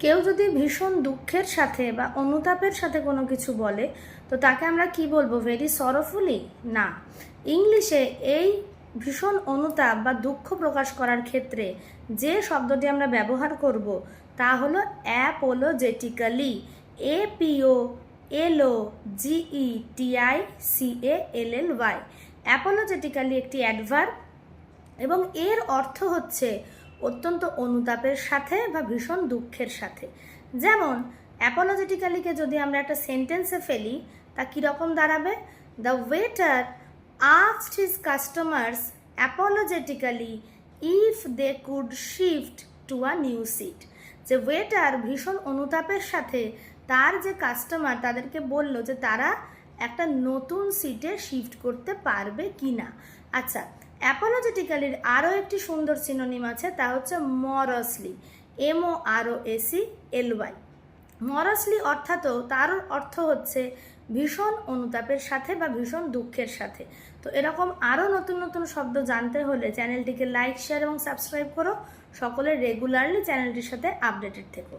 কেউ যদি ভীষণ দুঃখের সাথে বা অনুতাপের সাথে কোনো কিছু বলে তো তাকে আমরা কি বলবো? ভেরি সরোফুলি? না, ইংলিশে এই ভীষণ অনুতাপ বা দুঃখ প্রকাশ করার ক্ষেত্রে যে শব্দটি আমরা ব্যবহার করব তা হলো অ্যাপোলোজেটিক্যালি। APOLOGETICALLY। অ্যাপোলোজেটিক্যালি একটি অ্যাডভার্ব এবং এর অর্থ হচ্ছে অত্যন্ত অনুতাপের সাথে বা ভীষণ দুঃখের সাথে। যেমন অ্যাপোলজেটিক্যালিকে যদি আমরা একটা সেন্টেন্সে ফেলি তা কীরকম দাঁড়াবে? The waiter asked his customers apologetically if they could shift to a new seat. যে ওয়েটার ভীষণ অনুতাপের সাথে তার যে কাস্টমার তাদেরকে বলল যে তারা একটা নতুন সিটে শিফট করতে পারবে কি না। আচ্ছা, অ্যাপোলজেটিক্যালির আরও একটি সুন্দর সিনোনিম আছে, তা হচ্ছে মরসলি। MOROSLY। মরসলি অর্থাৎও তার অর্থ হচ্ছে ভীষণ অনুতাপের সাথে বা ভীষণ দুঃখের সাথে। তো এরকম আরও নতুন নতুন শব্দ জানতে হলে চ্যানেলটিকে লাইক, শেয়ার এবং সাবস্ক্রাইব করো। সকলে রেগুলারলি চ্যানেলটির সাথে আপডেটেড থেকো।